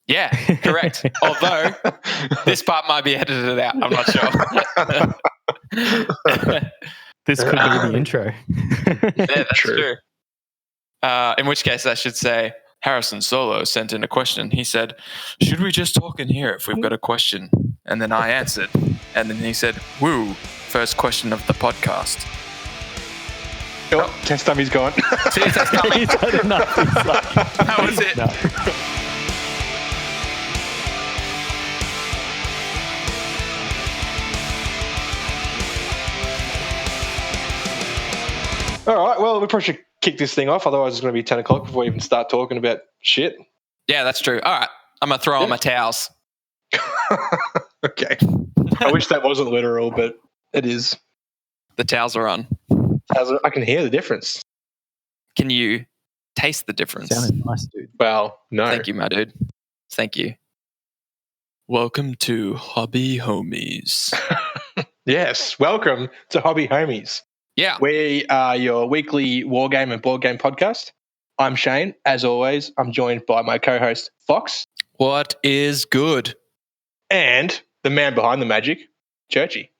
Yeah, correct. Although this part might be edited out. I'm not sure. This could be the intro. Yeah, that's true. In which case, I should say Harrison Solo sent in a question. He said, "Should we just talk in here if we've got a question?" And then I answered. And then he said, "Woo, first question of the podcast." Oh, test dummy's gone. See, test dummy. He's had enough. He's like, That was it. no. All right, well, we probably should kick this thing off. Otherwise, it's going to be 10 o'clock before we even start talking about shit. Yeah, that's true. All right, I'm going to throw on my towels. Okay. I wish that wasn't literal, but it is. The towels are on. I can hear the difference. Can you taste the difference? Sounded nice, dude. Well, no. Thank you, my dude. Thank you. Welcome to Hobby Homies. Yes, welcome to Hobby Homies. Yeah. We are your weekly war game and board game podcast. I'm Shane. As always, I'm joined by my co-host, Fox. What is good? And the man behind the magic, Churchy.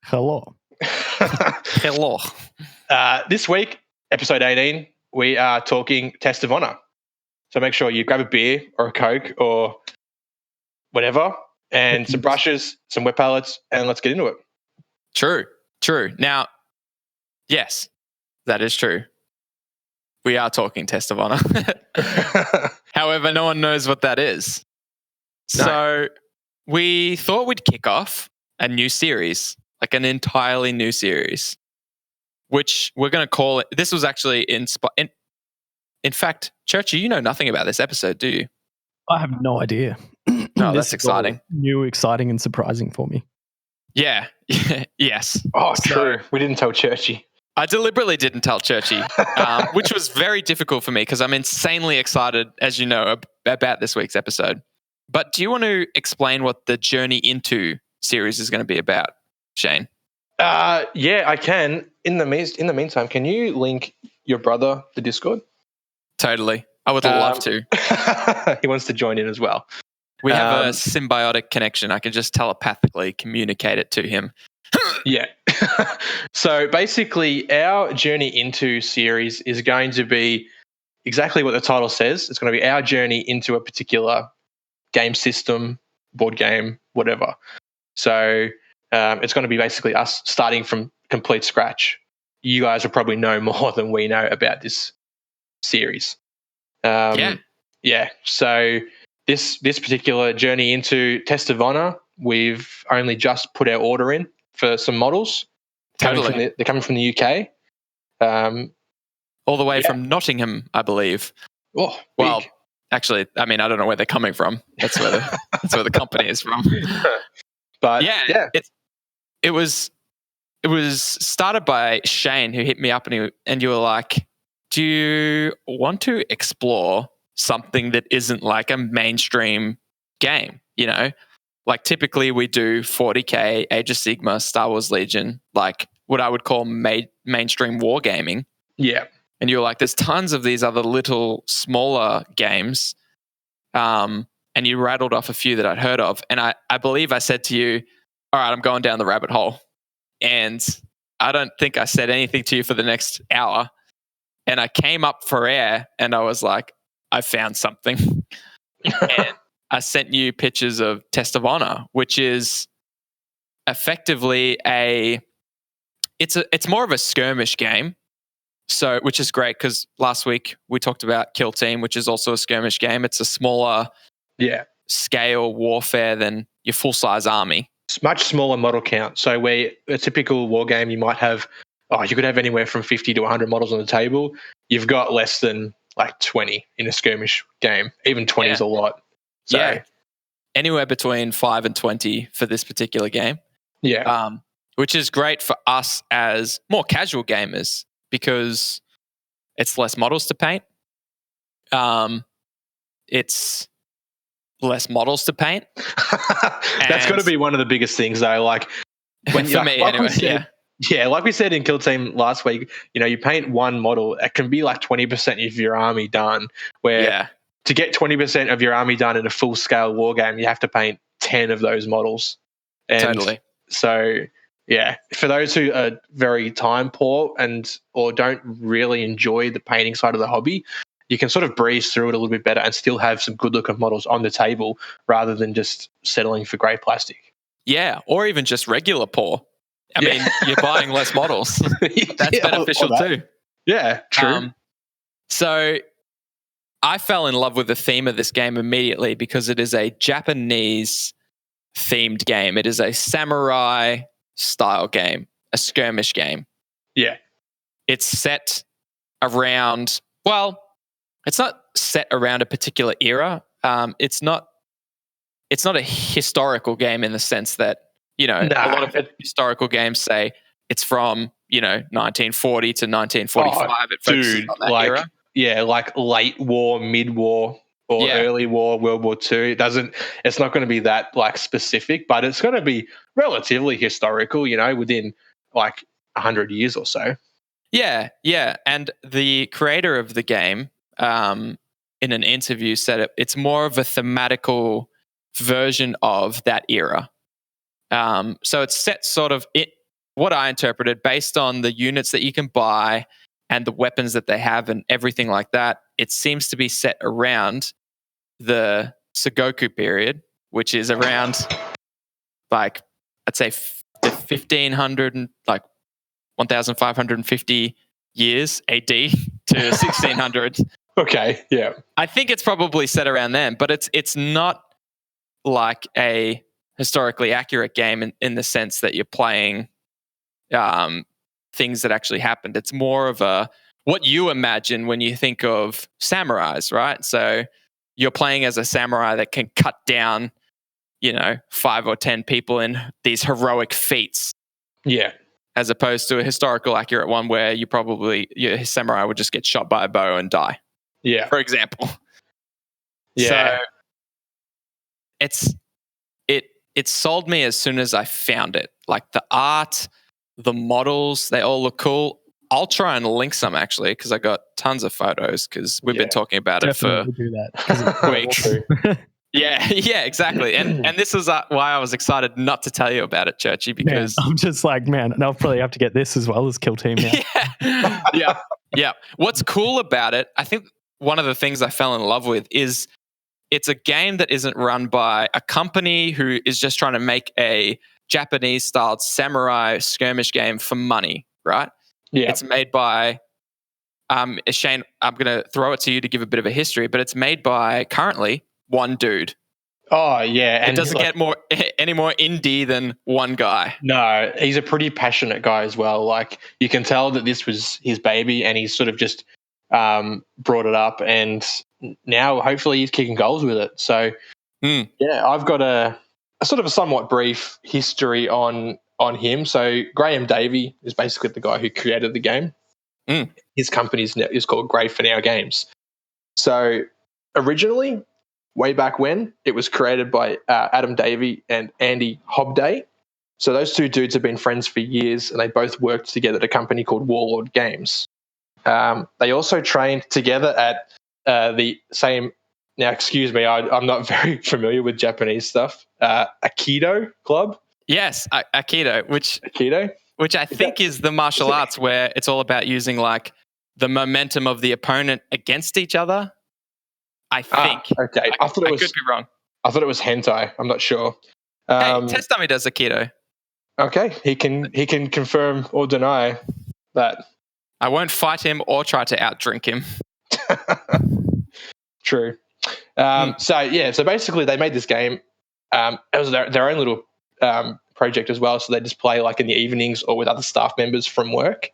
Hello. Hello. This week, episode 18, we are talking Test of Honor. So make sure you grab a beer or a Coke or whatever, and some brushes, some wet palettes, and let's get into it. True. Now, yes, that is true. We are talking Test of Honor. However, no one knows what that is. No. So we thought we'd kick off a new series, like an entirely new series, which we're going to call it. This was actually in fact, Churchy, you know nothing about this episode, do you? I have no idea. No, This that's is exciting. all new, exciting, and surprising for me. Yeah. Yes. Oh, true. We didn't tell Churchy. I deliberately didn't tell Churchy, which was very difficult for me because I'm insanely excited, as you know, about this week's episode. But do you want to explain what the Journey Into series is going to be about, Shane? Yeah, I can. In the meantime, can you link your brother to Discord? Totally. I would love to. He wants to join in as well. We have a symbiotic connection. I can just telepathically communicate it to him. Yeah. So basically, our Journey Into series is going to be exactly what the title says. It's going to be our journey into a particular game system, board game, whatever. So it's going to be basically us starting from complete scratch. You guys will probably know more than we know about this series. Yeah. So this particular Journey Into Test of Honor, we've only just put our order in for some models. Totally. They're coming from the UK. All the way from Nottingham, I believe. Oh, well, big. actually, I mean, I don't know where they're coming from. That's where the company is from. But yeah. It was started by Shane, who hit me up and you were like, "Do you want to explore something that isn't like a mainstream game? You know, like typically we do 40K, Age of Sigmar, Star Wars Legion, like what I would call mainstream wargaming." Yeah. And you were like, "There's tons of these other little smaller games," and you rattled off a few that I'd heard of. And I believe I said to you, "All right, I'm going down the rabbit hole." And I don't think I said anything to you for the next hour. And I came up for air and I was like, "I found something." And I sent you pictures of Test of Honor, which is effectively it's more of a skirmish game. So, which is great because last week we talked about Kill Team, which is also a skirmish game. It's a smaller scale warfare than your full-size army. It's much smaller model count. So where a typical war game, you might have, you could have anywhere from 50 to 100 models on the table. You've got less than like 20 in a skirmish game. Even 20 is a lot. So, anywhere between 5 and 20 for this particular game. Yeah. Which is great for us as more casual gamers because it's less models to paint. It's less models to paint. That's got to be one of the biggest things, though. Like for me, anyway. Yeah, like we said in Kill Team last week, you paint one model, it can be like 20% of your army done. Where to get 20% of your army done in a full scale war game, you have to paint 10 of those models. And Totally. so, yeah, for those who are very time poor or don't really enjoy the painting side of the hobby, you can sort of breeze through it a little bit better and still have some good looking models on the table rather than just settling for grey plastic. Yeah, or even just regular poor. I mean, you're buying less models. That's beneficial too. Yeah, true. So I fell in love with the theme of this game immediately because it is a Japanese themed game. It is a samurai style game, a skirmish game. Yeah. It's set around, well, it's not set around a particular era. It's not a historical game in the sense that, a lot of historical games say it's from, 1940 to 1945. It focuses on that era. Yeah, like late war, mid-war, or early war, World War II. It's not going to be that like specific, but it's going to be relatively historical, within like 100 years or so. Yeah, yeah. And the creator of the game, in an interview, said it's more of a thematical version of that era. So it's set sort of what I interpreted based on the units that you can buy and the weapons that they have and everything like that. It seems to be set around the Sengoku period, which is around like, I'd say the 1500 and like 1550 years AD to 1600. Okay, yeah. I think it's probably set around then, but it's not like a historically accurate game in the sense that you're playing things that actually happened. It's more of what you imagine when you think of samurais, right? So you're playing as a samurai that can cut down, 5 or 10 people in these heroic feats. Yeah. As opposed to a historical accurate one where your samurai would just get shot by a bow and die. Yeah. For example. Yeah. So it sold me as soon as I found it. Like the art, the models, they all look cool. I'll try and link some actually because I got tons of photos because we've been talking about Definitely it for do that, weeks. Yeah, exactly. And this is why I was excited not to tell you about it, Churchy, because I'm just like, I'll probably have to get this as well as Kill Team now. Yeah. What's cool about it, I think one of the things I fell in love with is it's a game that isn't run by a company who is just trying to make a Japanese-styled samurai skirmish game for money, right? Yeah. It's made by Shane, I'm going to throw it to you to give a bit of a history, but it's made by currently one dude. Oh, yeah. And it doesn't get any more indie than one guy. No, he's a pretty passionate guy as well. Like, you can tell that this was his baby and he's sort of just brought it up and now hopefully he's kicking goals with it. So, yeah, I've got a sort of a somewhat brief history on him. So Graham Davey is basically the guy who created the game. His company is called Grey for Now Games. So originally, way back when, it was created by Adam Davey and Andy Hobday. So those two dudes have been friends for years and they both worked together at a company called Warlord Games. They also trained together at the same, now excuse me, I'm not very familiar with Japanese stuff, Aikido club. Yes, Aikido, which I think is the martial arts where it's all about using like the momentum of the opponent against each other. I think. Okay, I thought it was. I could be wrong. I thought it was hentai. I'm not sure. Hey, Test Dummy does Aikido. Okay, he can confirm or deny that. I won't fight him or try to outdrink him. True. So basically they made this game. It was their own little project as well. So they just play like in the evenings or with other staff members from work.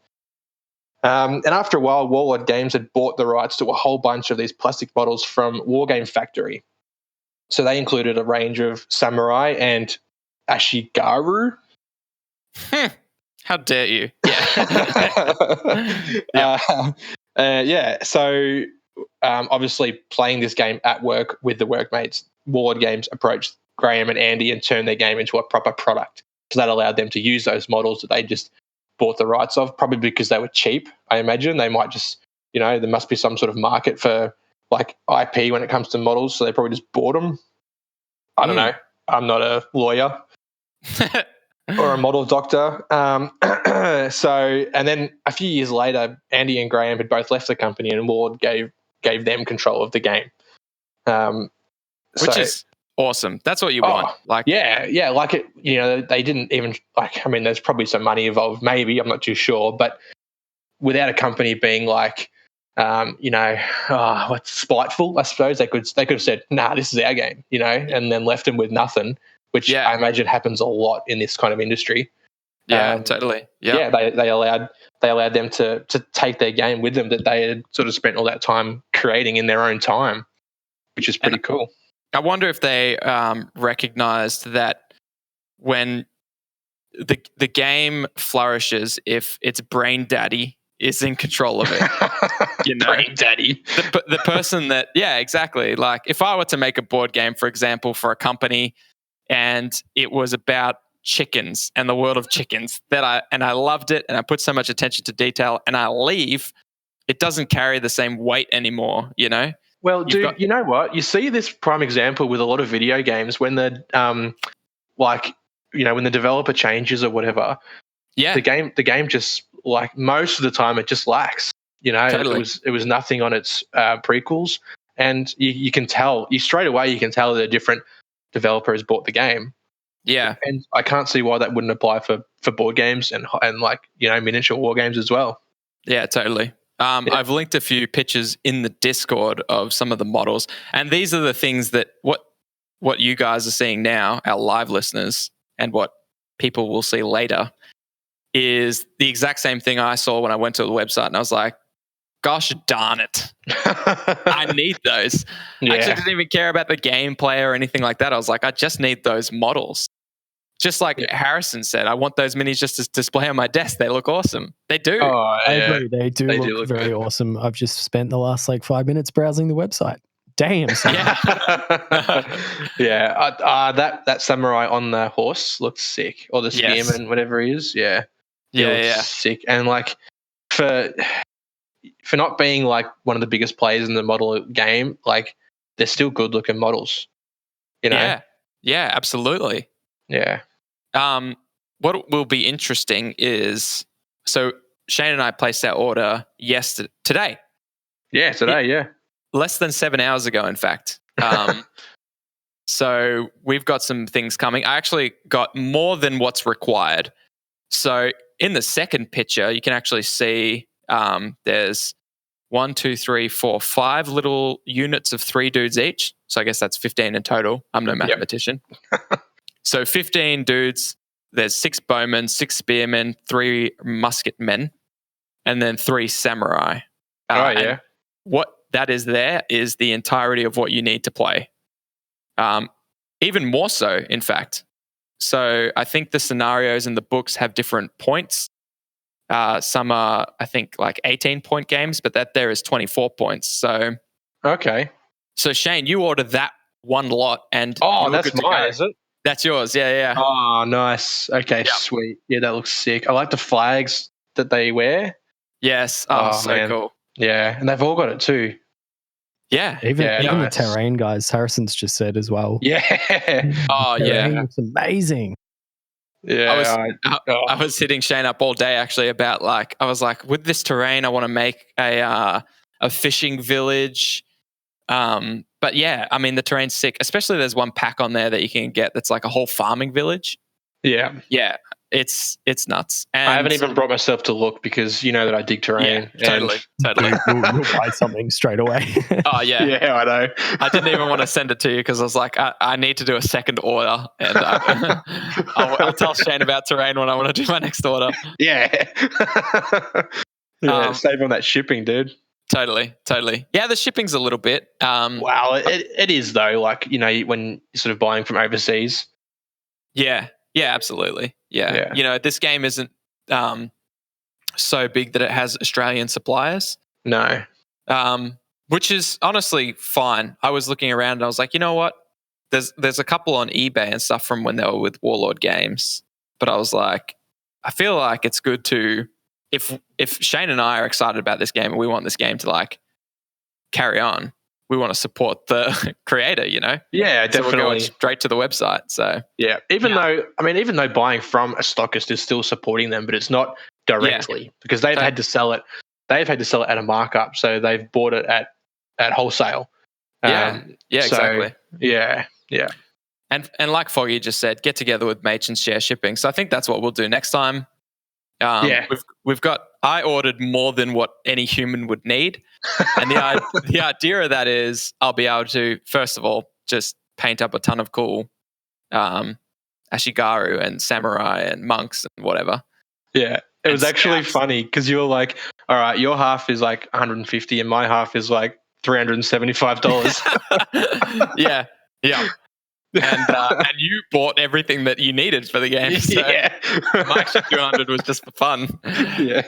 And after a while, Warlord Games had bought the rights to a whole bunch of these plastic models from Wargame Factory. So they included a range of samurai and ashigaru. How dare you? Yeah. So obviously playing this game at work with the workmates, Warlord Games approached Graham and Andy and turned their game into a proper product. So that allowed them to use those models that they just bought the rights of, probably because they were cheap. I imagine they might just, there must be some sort of market for like IP when it comes to models, so they probably just bought them. I don't know. I'm not a lawyer or a model doctor. So, and then a few years later, Andy and Graham had both left the company, and Ward gave them control of the game. Which is awesome. That's what you want. Like, yeah, like it. You know, they didn't even like. I mean, there's probably some money involved. Maybe, I'm not too sure, but without a company being like, what's spiteful, I suppose they could have said, "Nah, this is our game," and then left them with nothing. Which I imagine happens a lot in this kind of industry. Yeah, totally. Yeah, they allowed them to take their game with them that they had sort of spent all that time creating in their own time, which is pretty cool. I wonder if they recognized that when the game flourishes if its brain daddy is in control of it. Brain daddy. The person that, yeah, exactly. Like if I were to make a board game, for example, for a company, and it was about chickens and the world of chickens I loved it, and I put so much attention to detail, and I leave, it doesn't carry the same weight anymore, Well, dude, you know what? You see this prime example with a lot of video games when the when the developer changes or whatever. Yeah. The game just, like, most of the time it just lacks. Totally. It was nothing on its prequels, and you can tell, straight away you can tell that a different developer has bought the game. Yeah. And I can't see why that wouldn't apply for board games and like, miniature war games as well. Yeah, totally. I've linked a few pictures in the Discord of some of the models, and these are the things that what you guys are seeing now, our live listeners, and what people will see later is the exact same thing I saw when I went to the website, and I was like, gosh darn it. I need those. Yeah. I actually didn't even care about the gameplay or anything like that. I was like, I just need those models. Just like Harrison said, I want those minis just to display on my desk. They look awesome. They do. Oh, I agree. They do look very good. Awesome. I've just spent the last 5 minutes browsing the website. Damn. That samurai on the horse looks sick, or the spearman, whatever he is. Yeah, sick. And like for not being like one of the biggest players in the model game, like they're still good looking models. Yeah, absolutely. Yeah. What will be interesting is, so Shane and I placed our order today. Yeah, today. Yeah. Less than 7 hours ago, in fact. So we've got some things coming. I actually got more than what's required. So in the second picture, you can actually see there's 1, 2, 3, 4, 5 little units of 3 dudes each. So I guess that's 15 in total. I'm no mathematician. So 15 dudes. There's 6 bowmen, 6 spearmen, 3 musket men, and then 3 samurai. And what that is there is the entirety of what you need to play. Even more so, in fact. So I think the scenarios in the books have different points. Some are, I think, like 18-point games, but that there is 24 points. So So Shane, you ordered that one lot, and that's mine, is it? That's yours, yeah. Oh, nice. Okay, sweet. Yeah, that looks sick. I like the flags that they wear. Yes. So cool. Yeah, and they've all got it too. Yeah. Even the terrain guys, Harrison's just said as well. Yeah. Oh, yeah. It's amazing. Yeah. I was hitting Shane up all day actually about I was like, with this terrain, I want to make a fishing village. But yeah, I mean, the terrain's sick. Especially there's one pack on there that you can get that's like a whole farming village. Yeah. Yeah. It's nuts. And I haven't even brought myself to look because you know that I dig terrain. Yeah, totally. You'll buy something straight away. Oh, yeah. Yeah, I know. I didn't even want to send it to you because I was like, I need to do a second order. And I'll tell Shane about terrain when I want to do my next order. Yeah. Save on that shipping, dude. Totally. Yeah, the shipping's a little bit. Wow, it is though. Like, when you're sort of buying from overseas. Yeah, absolutely. Yeah. This game isn't so big that it has Australian suppliers. No. Which is honestly fine. I was looking around and I was like, you know what? There's a couple on eBay and stuff from when they were with Warlord Games. But I was like, I feel like it's good to, if Shane and I are excited about this game and we want this game to carry on, we want to support the creator, you know? Yeah, definitely. So we're going straight to the website. So yeah, even though buying from a stockist is still supporting them, but it's not directly because they've had to sell it. They've had to sell it at a markup, so they've bought it at wholesale. Exactly. Yeah. And like Foggy just said, get together with mates and share shipping. So I think that's what we'll do next time. We've got. I ordered more than what any human would need, and the idea of that is I'll be able to first of all just paint up a ton of cool Ashigaru and samurai and monks and whatever. Yeah, it was actually funny because you were like, "All right, your half is like 150, and my half is like $375." Yeah. And you bought everything that you needed for the game. So my extra 200 was just for fun. Yeah.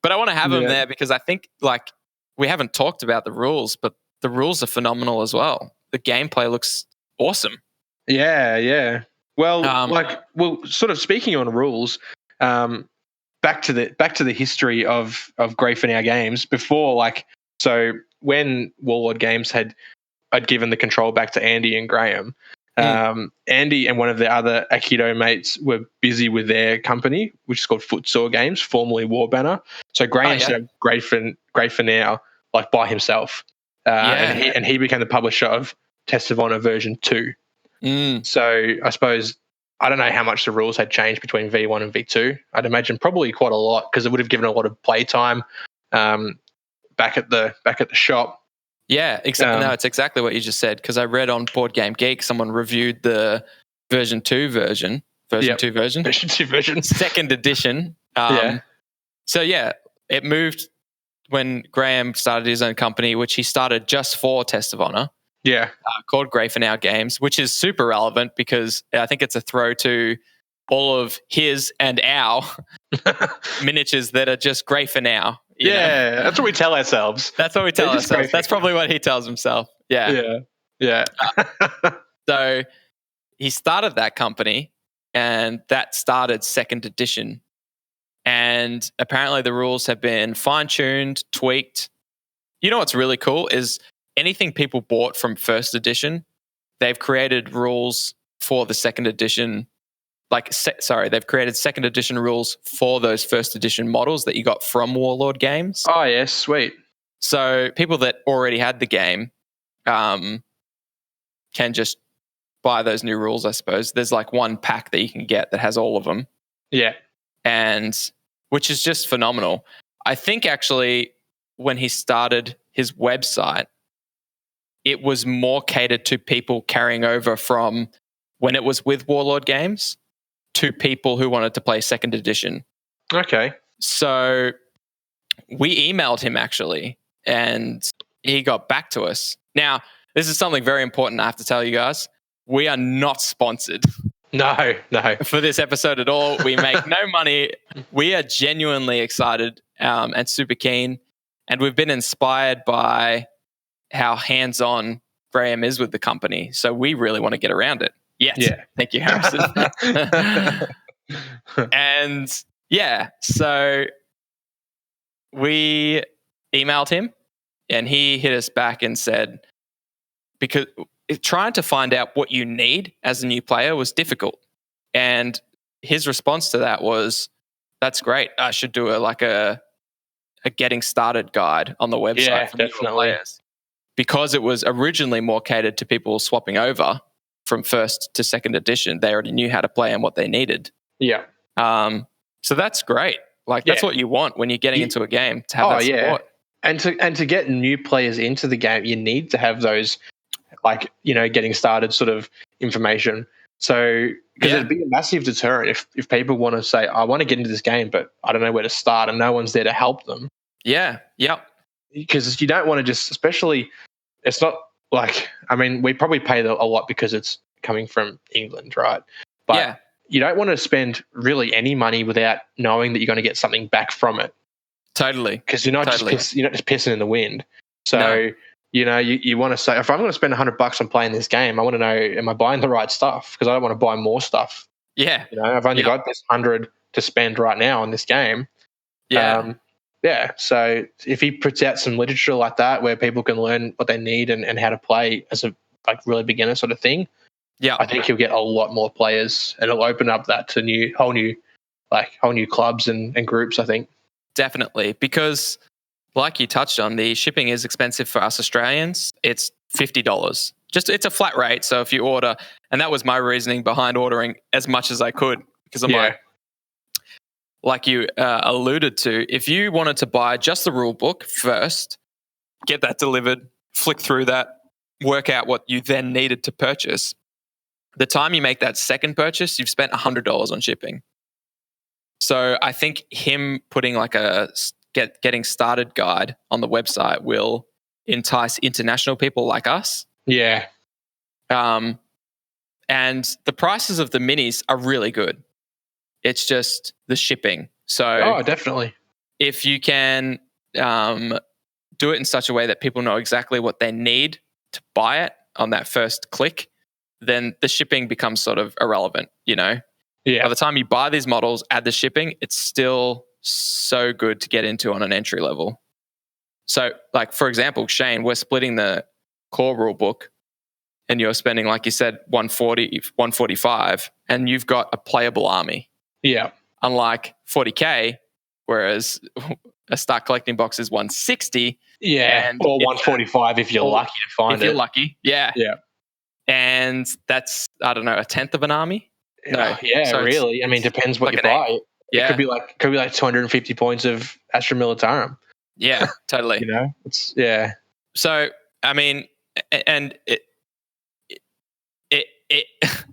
But I want to have them there because I think like we haven't talked about the rules, but the rules are phenomenal as well. The gameplay looks awesome. Yeah. Well, sort of speaking on rules, back to the history of Greyfinair Games before, so when Warlord Games had given the control back to Andy and Graham. Andy and one of the other Aikido mates were busy with their company, which is called Footsore Games, formerly War Banner. So Graham set up Greyfinair like by himself, and he became the publisher of Test of Honor version 2. So I suppose I don't know how much the rules had changed between V1 and V2. I'd imagine probably quite a lot because it would have given a lot of playtime back at the shop. Yeah, exactly. No, it's exactly what you just said because I read on Board Game Geek someone reviewed the version 2 version, second edition. So it moved when Graham started his own company, which he started just for Test of Honor. Yeah, called Greyfinair Games, which is super relevant because I think it's a throw to all of his and our miniatures that are just Greyfinair. Yeah, that's what we tell ourselves. That's what we tell ourselves. That's probably what he tells himself. Yeah. So he started that company, and that started second edition. And apparently the rules have been fine-tuned, tweaked. You know what's really cool is anything people bought from first edition, they've created rules for the second edition. They've created second edition rules for those first edition models that you got from Warlord Games. Oh, yes, sweet. So people that already had the game can just buy those new rules, I suppose. There's like one pack that you can get that has all of them. Yeah. And which is just phenomenal. I think actually when he started his website, it was more catered to people carrying over from when it was with Warlord Games to people who wanted to play second edition. Okay. So we emailed him actually, and he got back to us. Now, this is something very important I have to tell you guys. We are not sponsored. No. For this episode at all. We make no money. We are genuinely excited and super keen. And we've been inspired by how hands-on Graham is with the company. So we really want to get around it. Yes. Yeah. Thank you, Harrison. And so we emailed him and he hit us back and said, because trying to find out what you need as a new player was difficult. And his response to that was, that's great. I should do a getting started guide on the website for new players. Because it was originally more catered to people swapping over from first to second edition. They already knew how to play and what they needed. Yeah. So that's great. That's what you want when you're getting into a game, to have that support. And to get new players into the game, you need to have those getting started sort of information. So because it'd be a massive deterrent if people want to say, I want to get into this game, but I don't know where to start and no one's there to help them. Yeah. Yep. Because you don't want to just, especially, it's not we probably pay a lot because it's coming from England, right? But you don't want to spend really any money without knowing that you're going to get something back from it. Totally. Because you're not just pissing in the wind. So, you want to say, if I'm going to spend $100 on playing this game, I want to know, am I buying the right stuff? Because I don't want to buy more stuff. Yeah. I've only got this 100 to spend right now on this game. Yeah. Yeah, so if he puts out some literature like that where people can learn what they need and how to play as a like really beginner sort of thing, I think he'll get a lot more players, and it'll open up that to whole new clubs and groups, I think. Definitely, because like you touched on, the shipping is expensive for us Australians. It's $50. It's a flat rate. So if you order, and that was my reasoning behind ordering as much as I could, because I'm like you alluded to, if you wanted to buy just the rule book first, get that delivered, flick through that, work out what you then needed to purchase, the time you make that second purchase, you've spent $100 on shipping. So I think him putting like a getting started guide on the website will entice international people like us. Yeah. And the prices of the minis are really good. It's just the shipping. So definitely. If you can do it in such a way that people know exactly what they need to buy it on that first click, then the shipping becomes sort of irrelevant, you know? Yeah. By the time you buy these models, add the shipping, it's still so good to get into on an entry level. So, like, for example, Shane, we're splitting the core rule book and you're spending, like you said, 140, 145, and you've got a playable army. Yeah. Unlike 40K, whereas a start collecting box is 160. Yeah. Or 145 if you're lucky to find it. If you're lucky. Yeah. Yeah. And that's, I don't know, a tenth of an army? No. Yeah, so really. I mean, depends what you buy. Yeah. It could be like 250 points of Astra Militarum. Yeah, totally. You know? It's So, I mean, and it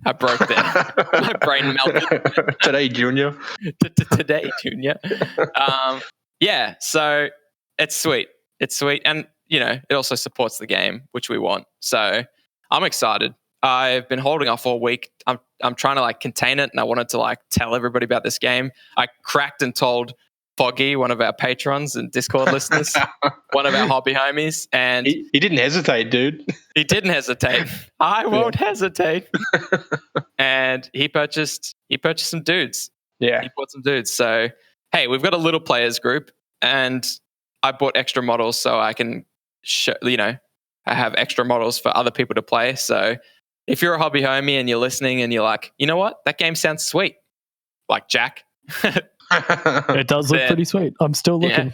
I broke there. My brain melted. Today, Junior. Today, Junior. Yeah, so it's sweet. It's sweet. And, you know, it also supports the game, which we want. So I'm excited. I've been holding off all week. I'm trying to like contain it, and I wanted to like tell everybody about this game. I cracked and told Foggy, one of our patrons and Discord listeners, one of our hobby homies, and he didn't hesitate, dude. He didn't hesitate. I won't hesitate. And he purchased some dudes. Yeah, he bought some dudes. So hey, we've got a little players group, and I bought extra models so I can, I have extra models for other people to play. So if you're a hobby homie and you're listening and you're like, you know what, that game sounds sweet, like Jack. It does look pretty sweet. I'm still looking.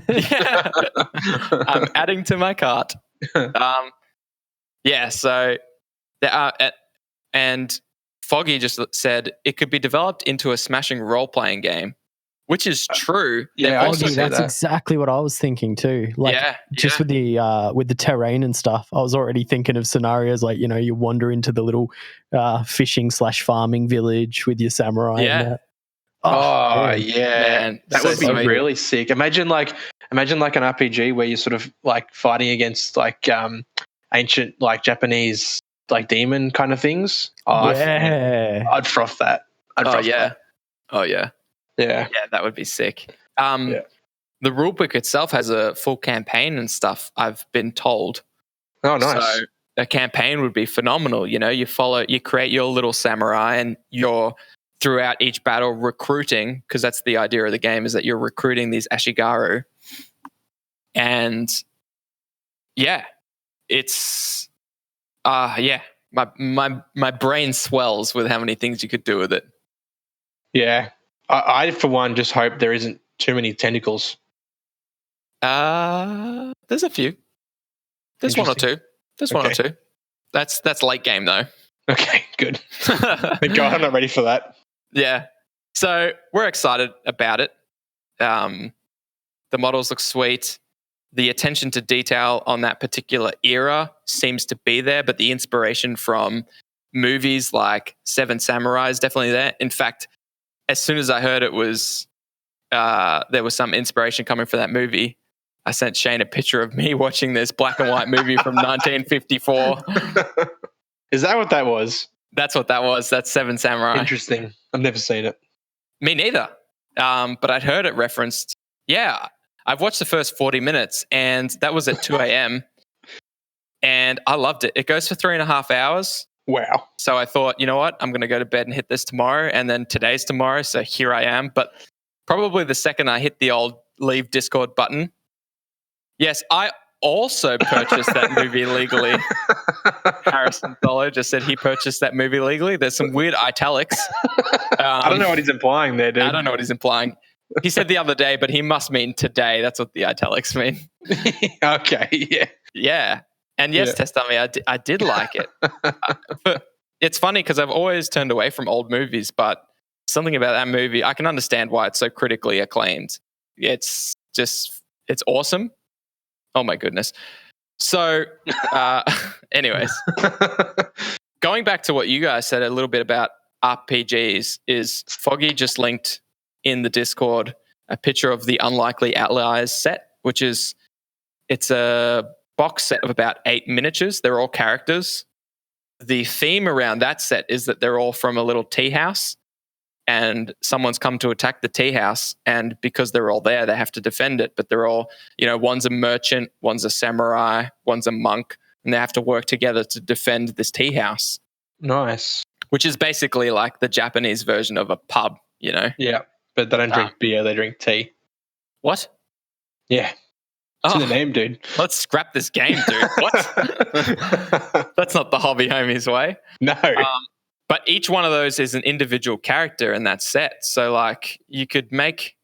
Yeah. I'm adding to my cart. So and Foggy just said it could be developed into a smashing role-playing game, which is true. Yeah, that's exactly what I was thinking too. Like, just with the terrain and stuff, I was already thinking of scenarios like, you know, you wander into the little fishing/farming village with your samurai. And that. Man, that would be really sick. Imagine like an RPG where you're sort of like fighting against like ancient like Japanese like demon kind of things. I'd froth that. Yeah, that would be sick. The rulebook itself has a full campaign and stuff, I've been told. Oh, nice. So a campaign would be phenomenal. You know, you create your little samurai, and you're throughout each battle recruiting, because that's the idea of the game, is that you're recruiting these Ashigaru. And it's my brain swells with how many things you could do with it. Yeah. I for one just hope there isn't too many tentacles. There's a few. There's one or two. That's late game though. Okay, good. Thank God I'm not ready for that. Yeah. So we're excited about it. The models look sweet. The attention to detail on that particular era seems to be there, but the inspiration from movies like Seven Samurai is definitely there. In fact, as soon as I heard it was there was some inspiration coming for that movie, I sent Shane a picture of me watching this black and white movie from 1954. Is that what that was? That's what that was. That's Seven Samurai. Interesting. I've never seen it. Me neither. But I'd heard it referenced. Yeah, I've watched the first 40 minutes, and that was at 2 a.m. And I loved it. It goes for 3.5 hours. Wow. So I thought, you know what? I'm going to go to bed and hit this tomorrow, and then today's tomorrow. So here I am. But probably the second I hit the old leave Discord button. Yes, I also purchased that movie legally. Harrison Solo just said he purchased that movie legally. There's some weird italics. I don't know what he's implying there, dude. I don't know what he's implying. He said the other day, but he must mean today. That's what the italics mean. Okay, yeah. Yeah. And yes, Testami, I did like it. But it's funny because I've always turned away from old movies, but something about that movie, I can understand why it's so critically acclaimed. It's awesome. Oh my goodness. So, anyways, going back to what you guys said a little bit about RPGs, is Foggy just linked in the Discord a picture of the Unlikely Outliers set, which is, it's a box set of about 8 miniatures. They're all characters. The theme around that set is that they're all from a little tea house, and someone's come to attack the tea house, and because they're all there, they have to defend it. But they're all, one's a merchant, one's a samurai, one's a monk, and they have to work together to defend this tea house. Nice. Which is basically like the Japanese version of a pub, Yeah, but they don't drink beer, they drink tea. What? Yeah. It's in the name, dude. Let's scrap this game, dude. What? That's not the Hobby Homies way. No. But each one of those is an individual character in that set. So, like, you could make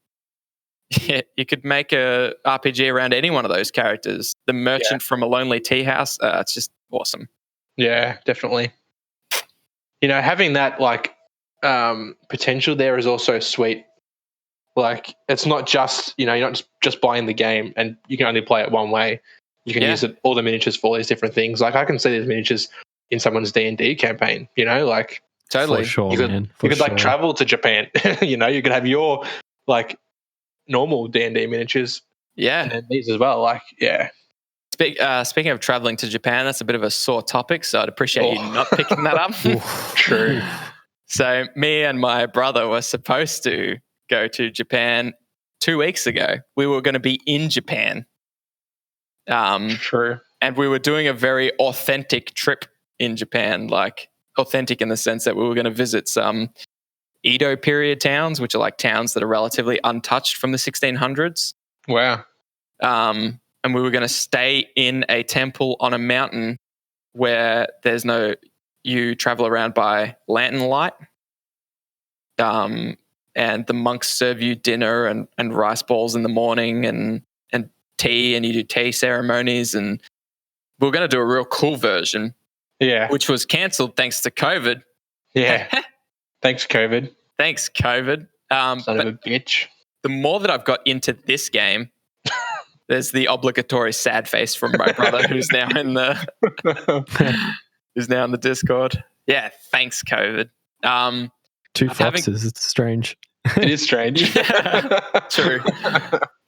a RPG around any one of those characters. The merchant from a lonely tea house. It's just awesome. Yeah, definitely. Having that potential there is also sweet. Like, it's not just you're not just buying the game and you can only play it one way. You can use all the miniatures for all these different things. Like, I can see these miniatures in someone's D&D campaign. Totally. For sure, you could travel to Japan. You could have your normal D&D miniatures. Yeah, and then these as well. Speaking of traveling to Japan, that's a bit of a sore topic, so I'd appreciate you not picking that up. True. So me and my brother were supposed to go to Japan 2 weeks ago. We were going to be in Japan. True. And we were doing a very authentic trip in Japan, like authentic in the sense that we were going to visit some Edo period towns, which are like towns that are relatively untouched from the 1600s. Wow. And we were going to stay in a temple on a mountain where you travel around by lantern light. And the monks serve you dinner and rice balls in the morning and tea, and you do tea ceremonies. And we were going to do a real cool version. Yeah. Which was cancelled thanks to COVID. Yeah. Thanks, COVID. Thanks, COVID. Son of a bitch. The more that I've got into this game, there's the obligatory sad face from my brother who's now in the Discord. Yeah, thanks, COVID. Two foxes. It's strange. It is strange. True.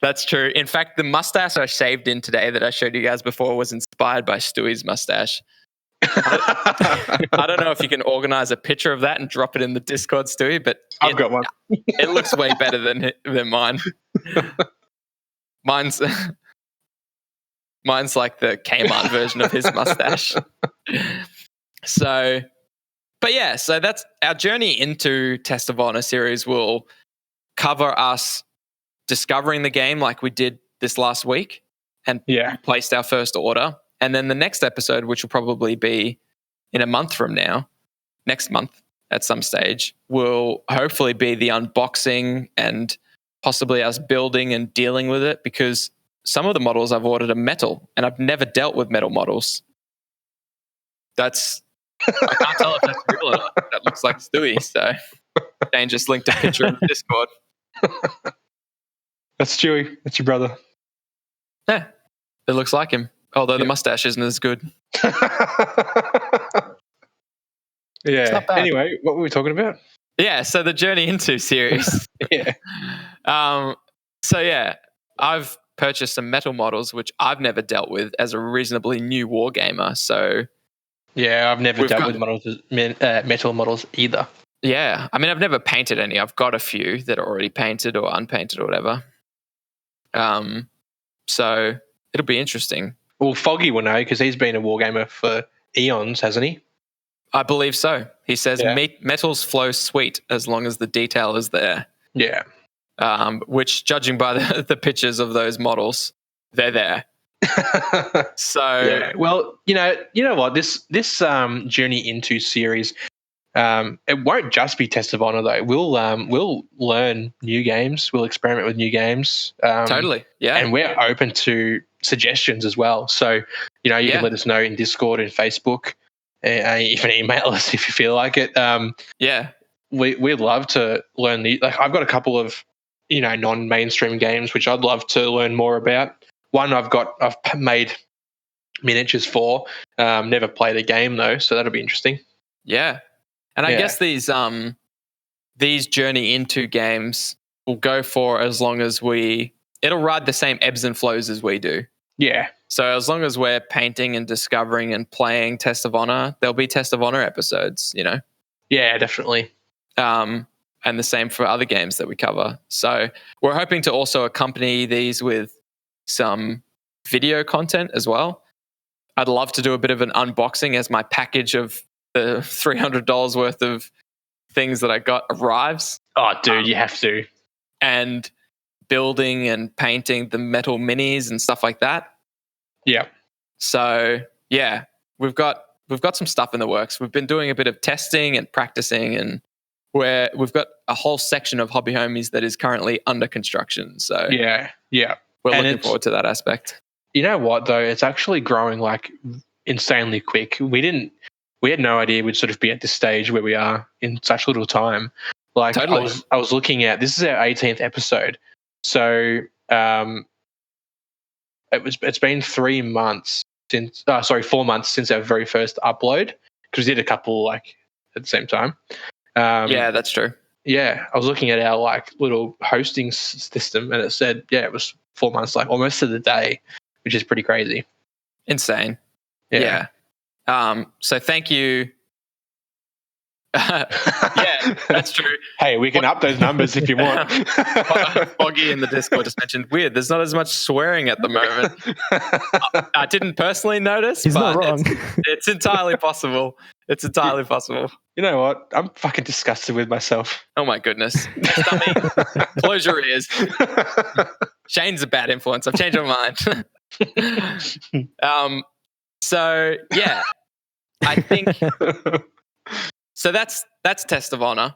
That's true. In fact, the mustache I shaved in today that I showed you guys before was inspired by Stewie's mustache. I don't know if you can organize a picture of that and drop it in the Discord, Stewie, but I've got one. It looks way better than mine. Mine's like the Kmart version of his mustache. So that's our journey into Test of Honor series. Will cover us discovering the game like we did this last week and placed our first order. And then the next episode, which will probably be in a month from now, next month at some stage, will hopefully be the unboxing and possibly us building and dealing with it, because some of the models I've ordered are metal and I've never dealt with metal models. I can't tell if that's real or not. That looks like Stewie. So Dane just linked a picture in the Discord. That's Stewie. That's your brother. Yeah, it looks like him. Although the mustache isn't as good. Yeah. Anyway, what were we talking about? Yeah, so the Journey Into series. Yeah. I've purchased some metal models, which I've never dealt with as a reasonably new wargamer. So yeah, I've never dealt with metal models either. Yeah, I mean, I've never painted any. I've got a few that are already painted or unpainted or whatever. So it'll be interesting. Well, Foggy will know because he's been a wargamer for eons, hasn't he? I believe so. He says metals flow sweet as long as the detail is there. Yeah. which, judging by the pictures of those models, they're there. So yeah. Well, you know what, this Journey Into series, it won't just be Test of Honor though. We'll learn new games. We'll experiment with new games. Totally, yeah. And we're open to suggestions as well. So you can let us know in Discord and Facebook, even email us if you feel like it. We'd love to learn I've got a couple of non-mainstream games which I'd love to learn more about. One I've made miniatures for. Never played a game though, so that'll be interesting. Yeah. And I guess these Journey Into games will go for as long as it'll ride the same ebbs and flows as we do. Yeah. So as long as we're painting and discovering and playing Test of Honor, there'll be Test of Honor episodes, Yeah, definitely. And the same for other games that we cover. So we're hoping to also accompany these with some video content as well. I'd love to do a bit of an unboxing as my package of the $300 worth of things that I got arrives. Oh, dude, you have to. And building and painting the metal minis and stuff like that. Yeah. So yeah, we've got some stuff in the works. We've been doing a bit of testing and practicing, and we've got a whole section of Hobby Homies that is currently under construction. So yeah, we're looking forward to that aspect. You know what though? It's actually growing like insanely quick. We had no idea we'd sort of be at this stage where we are in such little time. Like totally. I was looking at, this is our 18th episode. So it's been 4 months since our very first upload, because we did a couple like at the same time. Yeah, that's true. Yeah, I was looking at our like little hosting system, and it said it was 4 months, like almost to the day, which is pretty crazy. Insane. Yeah. So thank you. Yeah, that's true. Hey, we can up those numbers if you want. Foggy in the Discord just mentioned, weird, there's not as much swearing at the moment. I didn't personally notice. He's not wrong. It's entirely possible. It's entirely possible. You know what? I'm fucking disgusted with myself. Oh my goodness. Dummy. Close your ears. Shane's a bad influence. I've changed my mind. So yeah, I think so. That's Test of Honor.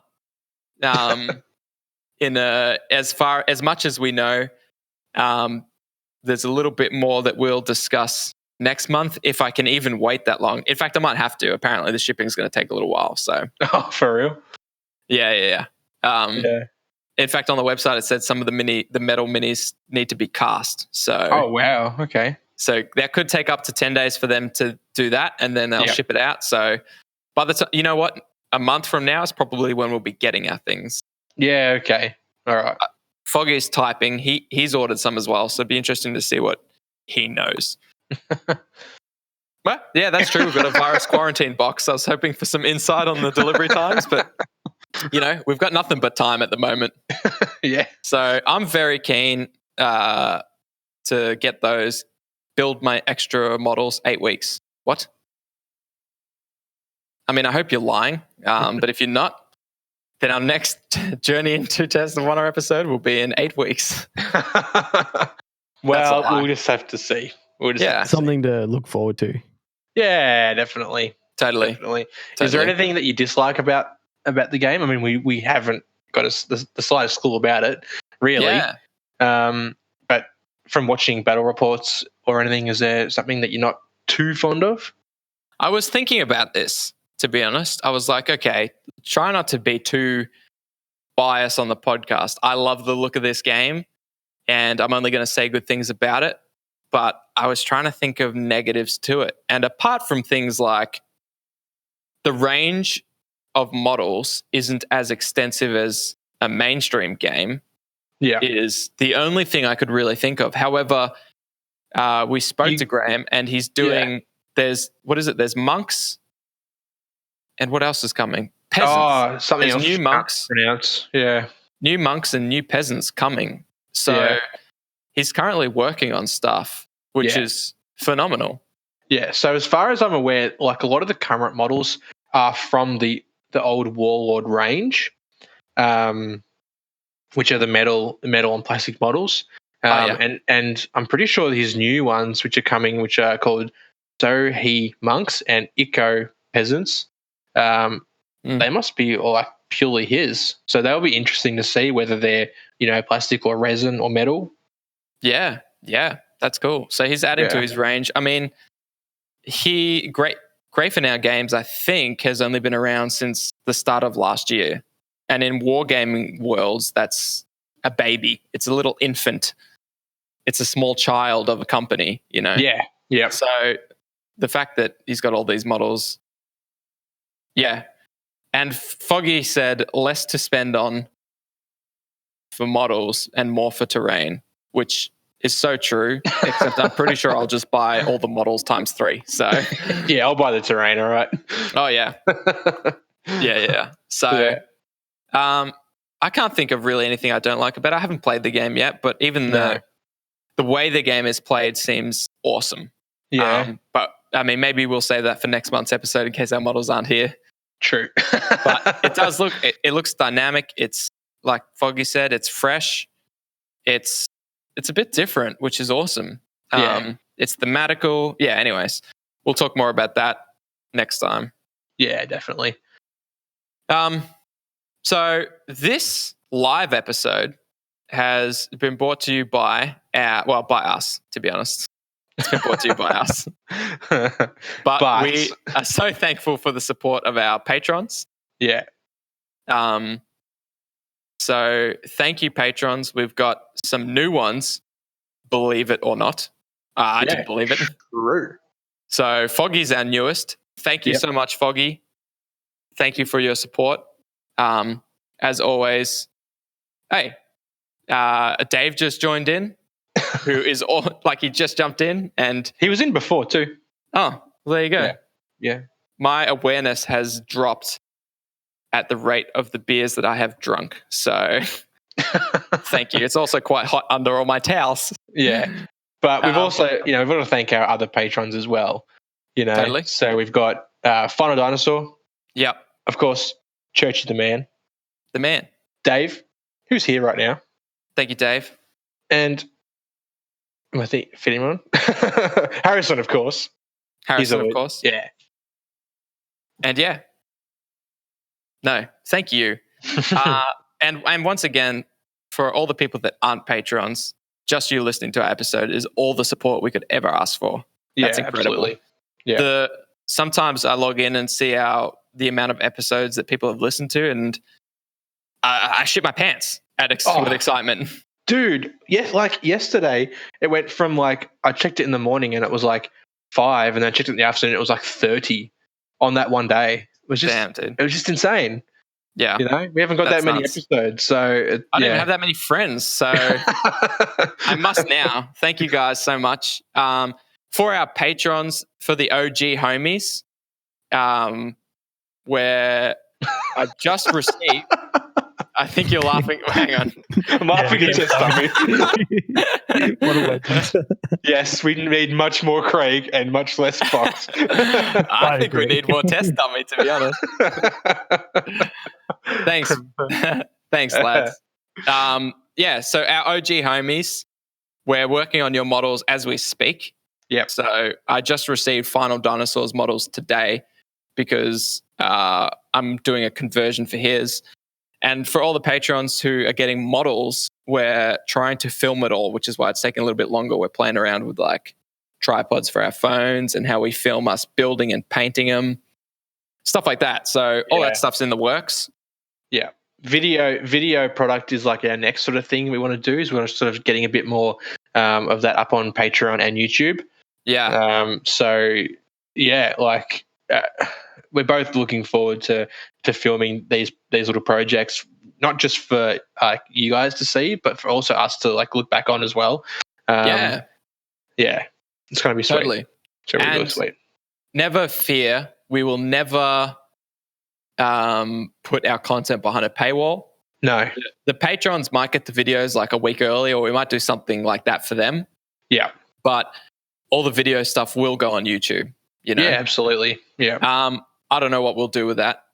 As much as we know, there's a little bit more that we'll discuss next month, if I can even wait that long. In fact, I might have to. Apparently, the shipping is going to take a little while. So, for real? Yeah. In fact, on the website, it said some of the metal minis need to be cast. So, oh wow, okay. So that could take up to 10 days for them to do that, and then they'll ship it out. So, by the time, you know what, a month from now is probably when we'll be getting our things. Yeah. Okay. All right. Foggy's typing. He's ordered some as well, so it'd be interesting to see what he knows. Well, yeah, that's true. We've got a virus quarantine box. I was hoping for some insight on the delivery times, but we've got nothing but time at the moment. Yeah. So I'm very keen to get those, build my extra models. 8 weeks. What? I mean, I hope you're lying, but if you're not, then our next Journey Into Test of Honor episode will be in 8 weeks. Well, we'll just have to see. Something to look forward to. Yeah, definitely. Totally. Is there anything that you dislike about the game? I mean, we haven't got the slightest clue about it, really. Yeah. But from watching battle reports or anything, is there something that you're not too fond of? I was thinking about this, to be honest. I was like, okay, try not to be too biased on the podcast. I love the look of this game, and I'm only going to say good things about it. But I was trying to think of negatives to it. And apart from things like the range of models isn't as extensive as a mainstream game, is the only thing I could really think of. However, we spoke to Graham, and he's doing, there's monks, and what else is coming? Peasants. Oh, something there's else. New monks. Pronounce. Yeah. New monks and new peasants coming. So he's currently working on stuff, which is phenomenal. Yeah. So as far as I'm aware, like a lot of the current models are from the old Warlord range. which are the metal and plastic models. And I'm pretty sure his new ones, which are coming, which are called Sohi monks and Eco peasants, they must be all like purely his. So that'll be interesting to see whether they're, plastic or resin or metal. Yeah, that's cool. So he's adding to his range. I mean, Great for Now Games, I think, has only been around since the start of last year. And in wargaming worlds, that's a baby. It's a little infant. It's a small child of a company, Yeah. So the fact that he's got all these models, yeah. And Foggy said less to spend on for models and more for terrain, which is so true, except I'm pretty sure I'll just buy all the models times 3. So yeah, I'll buy the terrain, all right. Oh, yeah. Yeah. So I can't think of really anything I don't like about it. I haven't played the game yet, but even the way the game is played seems awesome. Yeah. But, I mean, maybe we'll save that for next month's episode in case our models aren't here. True. But it does look, it looks dynamic. It's, like Foggy said, it's fresh. It's a bit different, which is awesome. It's thematical. Yeah, anyways, we'll talk more about that next time. Yeah, definitely. So this live episode has been brought to you by us, to be honest. It's been brought to you by us. But we are so thankful for the support of our patrons. Yeah. So thank you, patrons. We've got some new ones, believe it or not. I didn't believe it. True. So Foggy's our newest. Thank you so much, Foggy. Thank you for your support. As always, hey, Dave just joined in, who is he just jumped in, and he was in before too. Oh, well, there you go. Yeah. My awareness has dropped at the rate of the beers that I have drunk. So thank you. It's also quite hot under all my towels. Yeah. But we've also, we've got to thank our other patrons as well. Totally. So we've got Final Dinosaur. Yep. Of course, Churchy the Man. The man. Dave, who's here right now. Thank you, Dave. And I think fit him on. Harrison, of course. Harrison, of course. Yeah. And no, thank you. And once again, for all the people that aren't patrons, just you listening to our episode is all the support we could ever ask for. That's incredible. Absolutely. Yeah. Sometimes I log in and see the amount of episodes that people have listened to, and I shit my pants with excitement. Dude, like yesterday, it went from I checked it in the morning and it was 5, and then I checked it in the afternoon, it was 30 on that one day. It was just, damn, dude. It was just insane. Yeah. We haven't got that many episodes. So I don't even have that many friends. So I must now. Thank you guys so much. For our patrons, for the OG homies, where I just received, I think you're laughing. Hang on. I'm laughing at your stomach. What a legend. Yes, we need much more Craig and much less Fox. I think we need more test dummy, to be honest. Thanks. Thanks, lads. So our OG homies, we're working on your models as we speak. Yep. So I just received Final Dinosaurs models today because I'm doing a conversion for his. And for all the patrons who are getting models, we're trying to film it all, which is why it's taking a little bit longer. We're playing around with tripods for our phones and how we film us building and painting them, stuff like that. So all that stuff's in the works. Yeah. Video product is our next sort of thing we want to do, is we want to sort of getting a bit more of that up on Patreon and YouTube. Yeah. We're both looking forward to filming these little projects, not just for you guys to see, but for also us to look back on as well. Yeah, it's going to be sweet. Totally. It's going to be really sweet. Never fear, we will never put our content behind a paywall. No, the patrons might get the videos a week early, or we might do something like that for them. Yeah, but all the video stuff will go on YouTube. Yeah, absolutely. Yeah. I don't know what we'll do with that.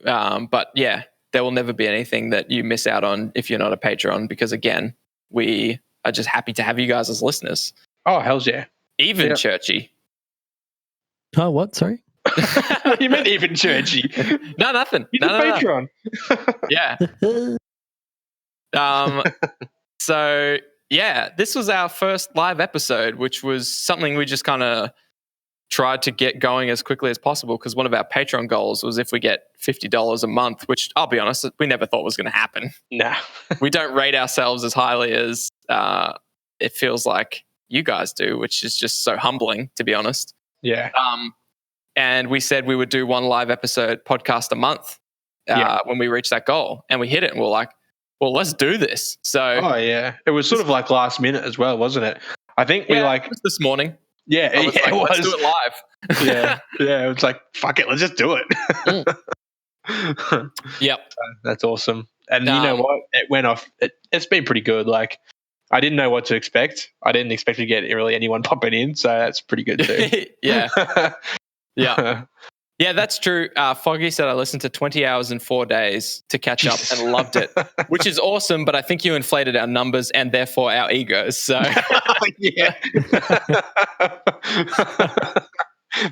But yeah, there will never be anything that you miss out on if you're not a Patreon, because again, we are just happy to have you guys as listeners. Oh, hell's yeah. Even Churchy. Oh, what? Sorry? You meant even Churchy? No, nothing. He's a Patreon. Yeah. So, yeah, this was our first live episode, which was something we just kind of tried to get going as quickly as possible, because one of our Patreon goals was if we get $50 a month, which I'll be honest, we never thought was going to happen. Nah. We don't rate ourselves as highly as it feels like you guys do, which is just so humbling, to be honest. Yeah. And we said we would do one live episode podcast a month when we reached that goal, and we hit it, and we're like, well, let's do this. So, oh yeah, it was sort of like last minute as well, wasn't it? I think we like it was this morning. Yeah, I was like, let's do it live. yeah. It was like, fuck it, let's just do it. Yep, that's awesome. And you know what? It went off. It's been pretty good. Like, I didn't know what to expect. I didn't expect to get really anyone popping in, so that's pretty good too. Yeah. Yeah, that's true. Foggy said I listened to 20 hours in 4 days to catch up and loved it, which is awesome, but I think you inflated our numbers and therefore our egos. So, yeah.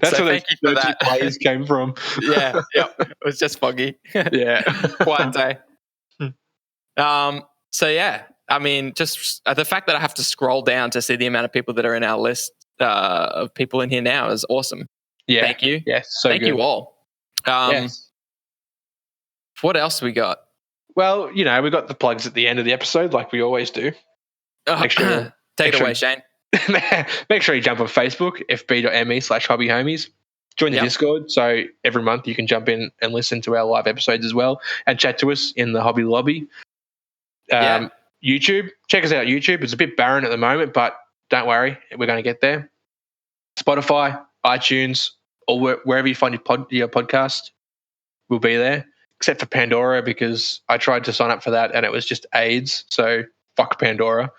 That's where the players came from. Yeah, it was just Foggy. Yeah. Quiet day. So, yeah, I mean, just the fact that I have to scroll down to see the amount of people that are in our list of people in here now is awesome. Yeah. Thank you. Yes. So Thank you all. Yes. What else we got? Well, we got the plugs at the end of the episode, like we always do. Take it away, Shane. Make sure you jump on Facebook, fb.me/hobbyhomies. Join the Discord, so every month you can jump in and listen to our live episodes as well, and chat to us in the hobby lobby. YouTube, check us out. YouTube. It's a bit barren at the moment, but don't worry, we're going to get there. Spotify, iTunes, or wherever you find your podcast, will be there, except for Pandora, because I tried to sign up for that and it was just AIDS, so fuck Pandora.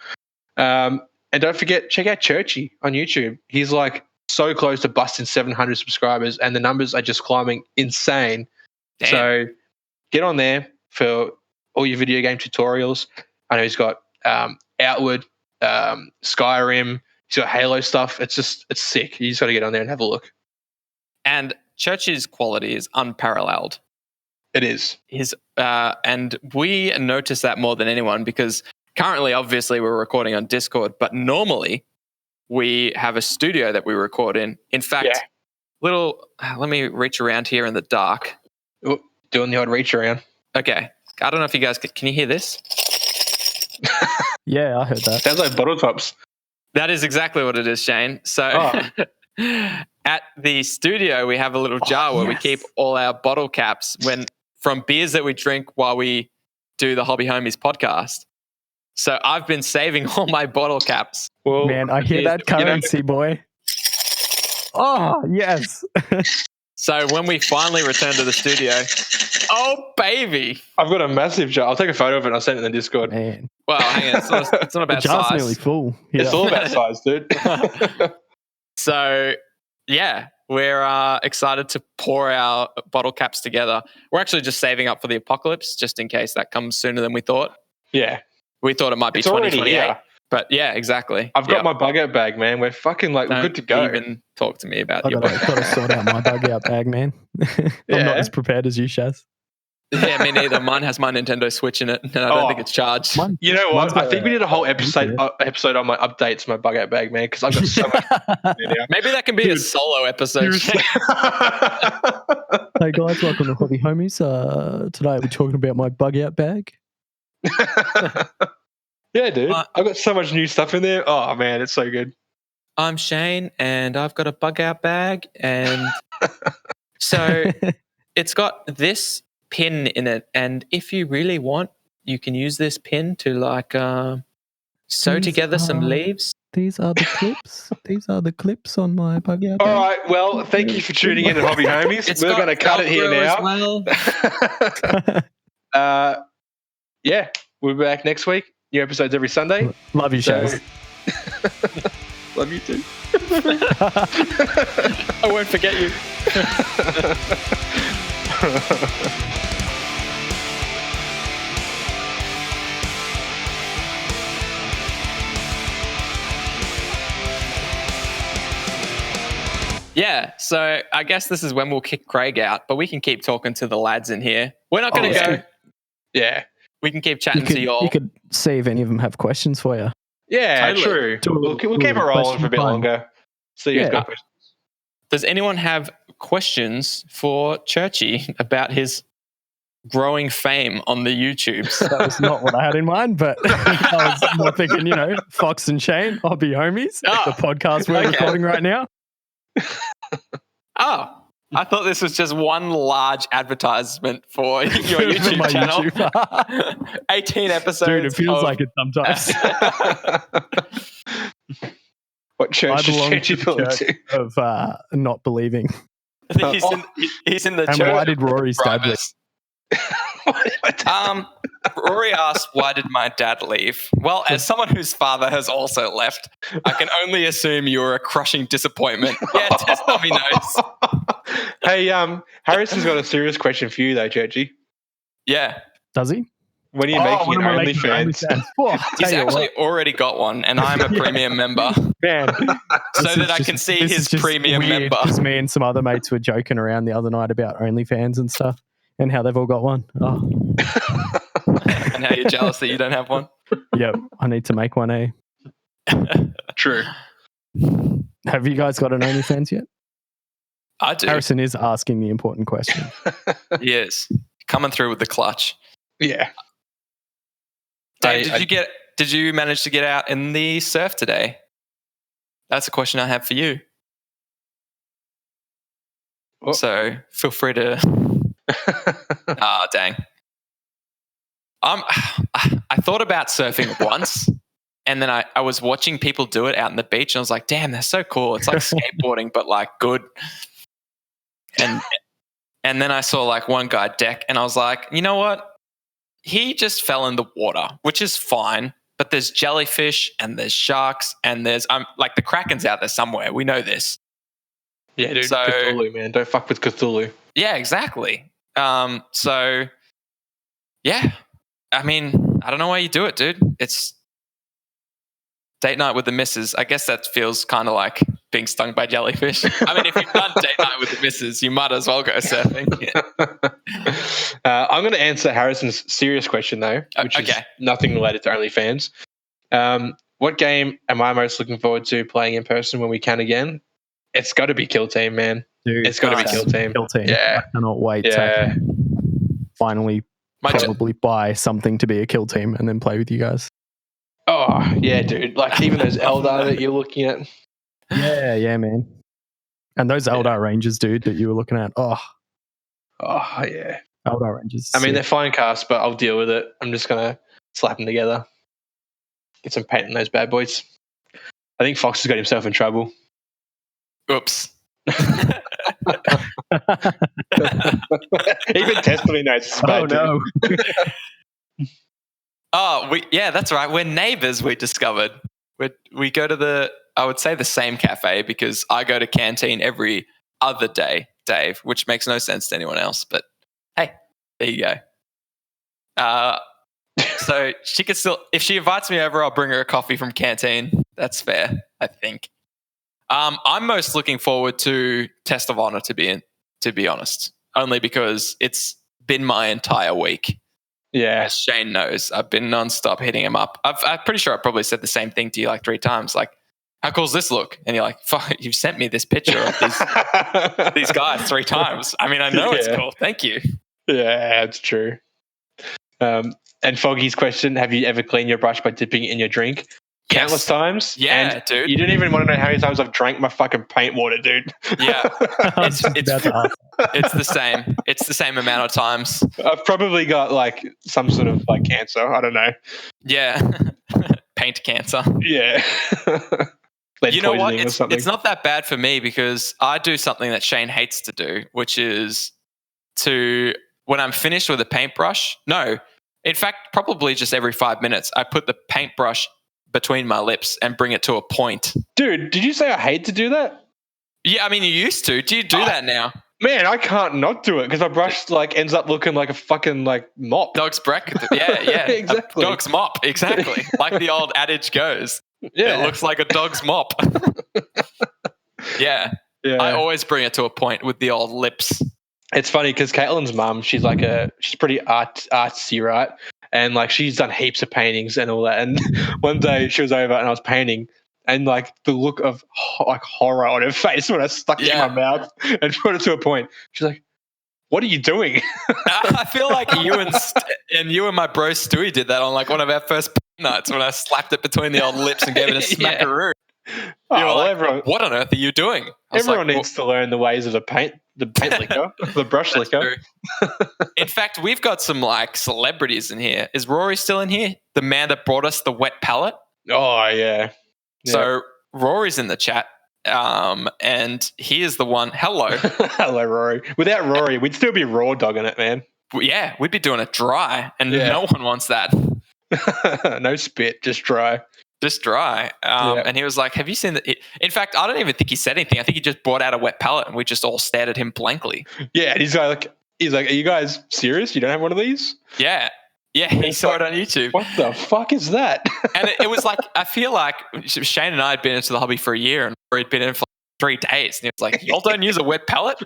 And don't forget, check out Churchy on YouTube. He's like so close to busting 700 subscribers, and the numbers are just climbing insane. Damn. So get on there for all your video game tutorials. I know he's got Outward, Skyrim, he's got Halo stuff. It's sick. You just got to get on there and have a look. And Churchy's quality is unparalleled. It is. And we notice that more than anyone, because currently, obviously, we're recording on Discord, but normally we have a studio that we record in. In fact, let me reach around here in the dark. Ooh, doing the odd reach around. Okay. I don't know if you guys can you hear this? Yeah, I heard that. Sounds like bottle tops. That is exactly what it is, Shane. So at the studio, we have a little jar where we keep all our bottle caps from beers that we drink while we do the Hobby Homies podcast. So I've been saving all my bottle caps. Well, man, I hear that currency, boy. Oh, yes. So when we finally return to the studio, oh, baby. I've got a massive jar. I'll take a photo of it and I'll send it in the Discord. Man. Well, hang on. It's not about the jar's size. Nearly full. Yeah. It's all about size, dude. So, yeah, we're excited to pour our bottle caps together. We're actually just saving up for the apocalypse, just in case that comes sooner than we thought. Yeah. We thought it might be 2028. But yeah, exactly. I've got my bug out bag, man. We're fucking we're good to go. Even talk to me about your bug out. I've got to sort out my bug out bag, man. I'm not as prepared as you, Shaz. Yeah, me neither. Mine has my Nintendo Switch in it, and I don't think it's charged. You know what? I think we did a whole episode on my updates, my bug out bag, man, because I've got so much. Maybe that can be a solo episode. Hey guys, welcome to Hobby Homies. Today we're talking about my bug out bag. Yeah, dude. I've got so much new stuff in there. Oh, man, it's so good. I'm Shane, and I've got a bug out bag. And so it's got this pin in it. And if you really want, you can use this pin to sew together some leaves. These are the clips. These are the clips on my bug out bag. All right. Well, thank you for tuning in to Hobby Homies. We're going to cut it here now. Yeah, we'll be back next week. New episodes every Sunday. Love you, Shaz. Love you too. I won't forget you. Yeah, so I guess this is when we'll kick Craig out, but we can keep talking to the lads in here. We're not going to go. Yeah. We can keep chatting to y'all. You could see if any of them have questions for you. Yeah, Totally. true. We'll keep it rolling for a bit longer. So you guys got questions. Does anyone have questions for Churchy about his growing fame on the YouTubes? That was not what I had in mind, but I was more thinking, Fox and Shane, Hobby Homies, the podcast we're recording right now. Oh, I thought this was just one large advertisement for your YouTube channel. YouTube. 18 episodes. Dude, it feels like it sometimes. What church does you belong to? Of not believing. He's in the and church. And why did Rory's dad leave? Rory asked, why did my dad leave? Well, as someone whose father has also left, I can only assume you're a crushing disappointment. Yeah, Test Dummy knows. Hey, Harrison's got a serious question for you though, Churchy. Yeah. Does he? When are you making an OnlyFans? He's actually already got one, and I'm a premium member. Man, so that I can see his premium member. Because me and some other mates were joking around the other night about OnlyFans and stuff, and how they've all got one. Oh. And how you're jealous that you don't have one. Yep, I need to make one. True. Have you guys got an OnlyFans yet? I do. Harrison is asking the important question. He is coming through with the clutch. Yeah. Dave, did you manage to get out in the surf today? That's a question I have for you. Oh. So feel free to. Dang. I thought about surfing once, and then I was watching people do it out on the beach, and I was like, damn, they're so cool. It's like skateboarding, but like good. And then I saw like one guy deck, and I was like, you know what? He just fell in the water, which is fine. But there's jellyfish and there's sharks and there's like the Kraken's out there somewhere. We know this. Yeah, dude. So, Cthulhu, man. Don't fuck with Cthulhu. Yeah, exactly. So yeah. I mean, I don't know why you do it, dude. It's date night with the missus. I guess that feels kind of like being stung by jellyfish. I mean, if you've done date night with the missus, you might as well go surfing. Yeah. I'm going to answer Harrison's serious question, though, which is nothing related to OnlyFans. What game am I most looking forward to playing in person when we can again? It's got to be Kill Team, man. Dude, it's got to be Kill Team. Kill Team. Yeah. I cannot wait to finally probably buy something to be a Kill Team and then play with you guys. Oh, yeah, dude. Like even those Eldar that you're looking at. Yeah, man. And those Eldar Rangers, dude, that you were looking at. Oh, yeah. Eldar Rangers. I mean, they're fine casts, but I'll deal with it. I'm just going to slap them together. Get some paint on those bad boys. I think Fox has got himself in trouble. Oops. Even Testimony knows it's bad. Oh, no. That's right. We're neighbors, we discovered. We go to I would say the same cafe because I go to Canteen every other day, Dave, which makes no sense to anyone else. But hey, there you go. So she could still, if she invites me over, I'll bring her a coffee from Canteen. That's fair, I think. I'm most looking forward to Test of Honor, to be honest, only because it's been my entire week. Yeah. As Shane knows, I've been nonstop hitting him up. I'm pretty sure I probably said the same thing to you like 3 times. Like, how cool does this look? And you're like, fuck, you've sent me this picture of these guys 3 times. I mean, I know it's cool. Thank you. Yeah, it's true. And Foggy's question, have you ever cleaned your brush by dipping it in your drink? Countless times. Yeah, and dude. You didn't even want to know how many times I've drank my fucking paint water, dude. Yeah. It's the same. It's the same amount of times. I've probably got like some sort of like cancer. I don't know. Yeah. Paint cancer. Yeah. You know what? It's not that bad for me because I do something that Shane hates to do, which is when I'm finished with a paintbrush, in fact, probably just every 5 minutes, I put the paintbrush between my lips and bring it to a point. Dude, did you say I hate to do that? Yeah, I mean, you used to. Do you do that now? Man, I can't not do it because my brush like ends up looking like a fucking like mop. Dog's breakfast. Yeah. Exactly. Dog's mop. Exactly. Like the old adage goes. Yeah. It looks like a dog's mop. Yeah. Yeah. I always bring it to a point with the old lips. It's funny because Caitlin's mum, she's pretty artsy, right? And like she's done heaps of paintings and all that. And one day she was over and I was painting, and like the look of like horror on her face when I stuck it in my mouth and put it to a point. She's like, "What are you doing?" I feel like you and my bro Stewie did that on like one of our first nights when I slapped it between the old lips and gave it a smackaroo. Everyone, what on earth are you doing? Everyone needs to learn the ways of the paint liquor, the brush liquor. In fact, we've got some like celebrities in here. Is Rory still in here? The man that brought us the wet palette? Oh, yeah. So Rory's in the chat. And he is the one. Hello. Hello, Rory. Without Rory, we'd still be raw dogging it, man. Yeah, we'd be doing it dry, and no one wants that. No spit, just dry. Just dry. And he was like, have you seen that? In fact, I don't even think he said anything. I think he just brought out a wet palette and we just all stared at him blankly. Yeah, and he's like, are you guys serious? You don't have one of these? Yeah. Yeah, he saw it on YouTube. What the fuck is that? And it was like, I feel like Shane and I had been into the hobby for a year and he'd been in for 3 days. And he was like, y'all don't use a wet palette?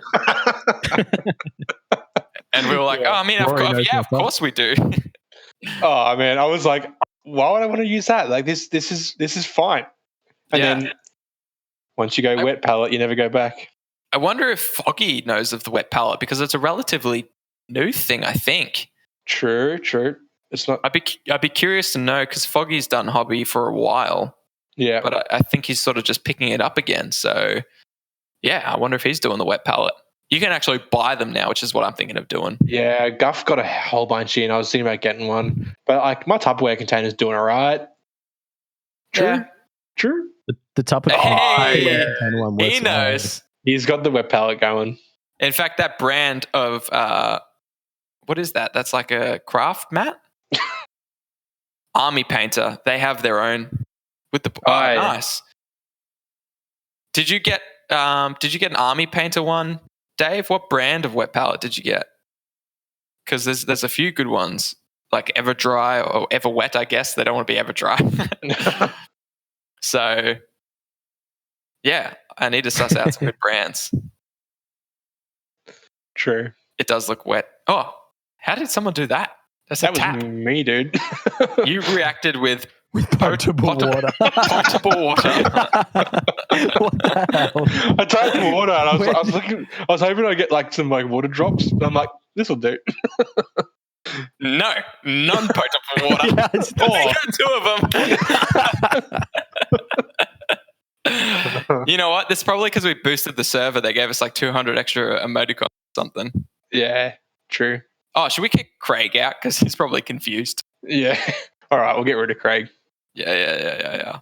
And we were like, of course we do. Oh, man, I was like, why would I want to use that? Like this is fine. And then once you go wet palette, you never go back. I wonder if Foggy knows of the wet palette because it's a relatively new thing, I think. True. It's not. I'd be curious to know because Foggy's done hobby for a while. Yeah, but I think he's sort of just picking it up again. So yeah, I wonder if he's doing the wet palette. You can actually buy them now, which is what I'm thinking of doing. Yeah, Guff got a whole bunch in. I was thinking about getting one, but like my Tupperware container's doing all right. True. The Tupperware container one works. He knows. He's got the wet palette going. In fact, that brand of what is that? That's like a craft mat. Army Painter. They have their own with the nice. Did you get an Army Painter one, Dave? What brand of wet palette did you get? Because there's a few good ones like Everdry or Everwet. I guess they don't want to be Everdry. So yeah, I need to suss out some good brands. True. It does look wet. Oh, how did someone do that? That was me, dude. You reacted with potable water. Potable water. What the hell? I typed water and I was hoping I'd get like some like water drops, but I'm like, this will do. No, non-potable water. Yeah, they got 2 of them. You know what? It's probably because we boosted the server. They gave us like 200 extra emoticons or something. Yeah, true. Oh, should we kick Craig out? Because he's probably confused. Yeah. All right, we'll get rid of Craig. Yeah.